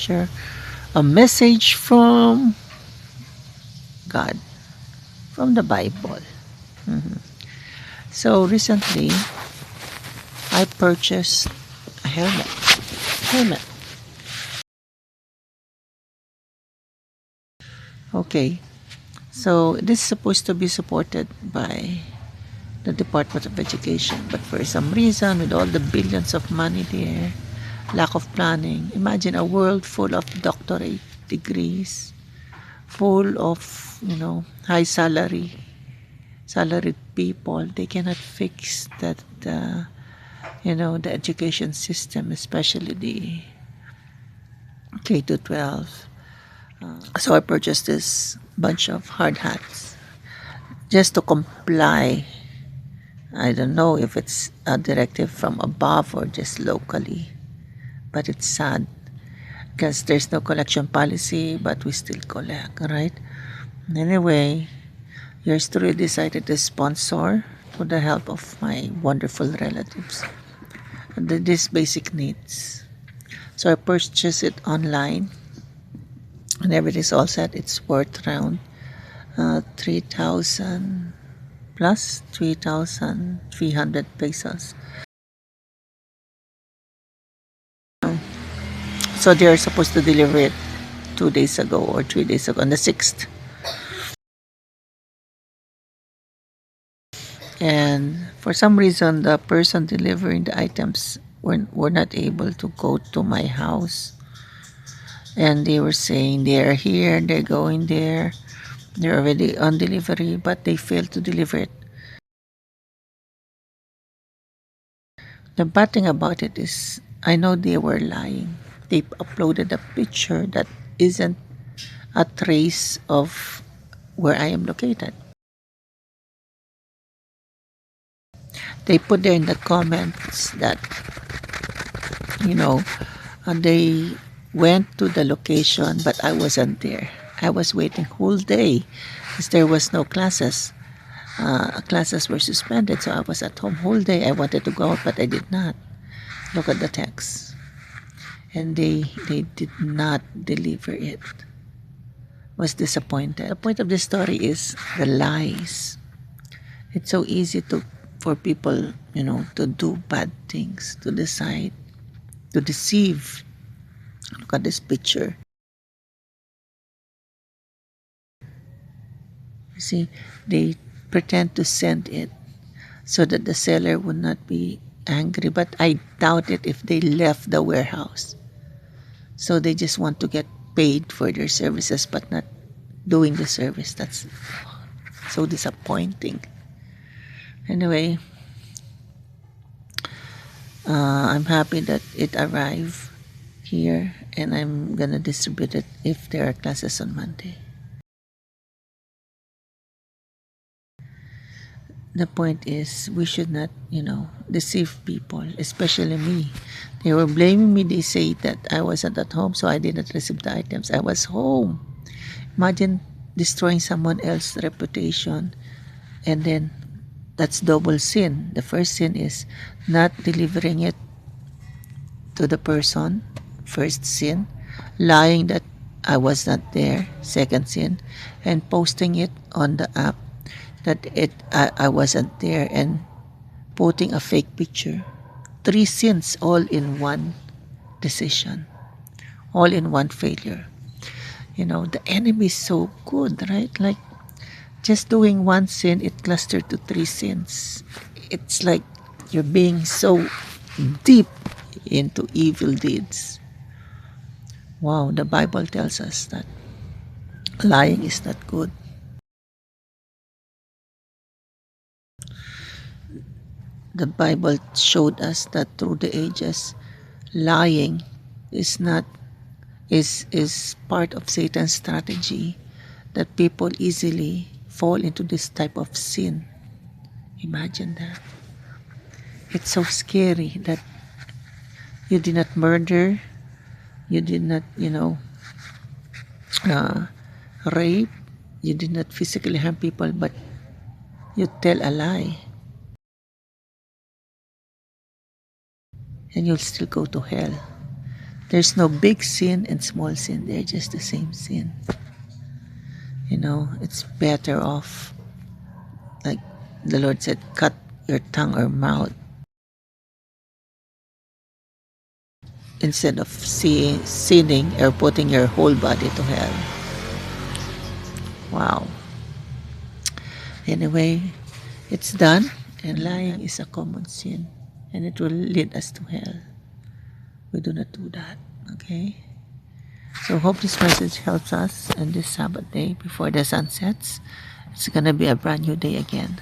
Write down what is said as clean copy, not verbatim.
share a message from God, from the Bible. So recently, I purchased a helmet. Helmet. Okay. So this is supposed to be supported by the Department of Education, but for some reason, with all the billions of money there, lack of planning. Imagine a world full of doctorate degrees, full of high salaried people. They cannot fix that. The education system, especially the K to 12. So I purchased this bunch of hard hats just to comply. I don't know if it's a directive from above or just locally, but it's sad because there's no collection policy, but we still collect, right? Anyway, yours truly decided to sponsor with the help of my wonderful relatives these basic needs. So I purchased it online, and everything's all set. It's worth around 3,000 plus 3,300 pesos. So they're supposed to deliver it 2 days ago or 3 days ago on the 6th. And for some reason, the person delivering the items were not able to go to my house. And they were saying they're here, they're going there, they're already on delivery, but they failed to deliver it. The bad thing about it is, I know they were lying. They uploaded a picture that isn't a trace of where I am located. They put there in the comments that, you know, they went to the location, but I wasn't there. I was waiting whole day because there was no classes. Classes were suspended, so I was at home whole day. I wanted to go out, but I did not. Look at the text. And they did not deliver it. Was disappointed. The point of this story is the lies. It's so easy for people, to do bad things, to decide, to deceive. Look at this picture. You see, they pretend to send it so that the seller would not be angry, but I doubt it if they left the warehouse. So they just want to get paid for their services but not doing the service. That's so disappointing. Anyway, I'm happy that it arrived here, and I'm gonna distribute it if there are classes on Monday. The point is, we should not, deceive people, especially me. They were blaming me. They say that I wasn't at home, so I didn't receive the items. I was home. Imagine destroying someone else's reputation, and then that's double sin. The first sin is not delivering it to the person. First sin. Lying that I was not there. Second sin. And posting it on the app that I wasn't there, and putting a fake picture. 3 sins all in one decision. All in one failure. The enemy is so good, right? Like, just doing one sin, it clustered to 3 sins. It's like you're being so deep into evil deeds. Wow, the Bible tells us that lying is not good. The Bible showed us that through the ages, lying is not is part of Satan's strategy, that people easily fall into this type of sin. Imagine that. It's so scary that you did not murder, you did not, uh, rape, you did not physically harm people, but you tell a lie, and you'll still go to hell. There's no big sin and small sin. They're just the same sin. It's better off, like the Lord said, cut your tongue or mouth instead of sinning or putting your whole body to hell. Wow. Anyway, it's done, and lying is a common sin, and it will lead us to hell. We do not do that, okay? So hope this message helps us on this Sabbath day before the sun sets. It's gonna be a brand new day again.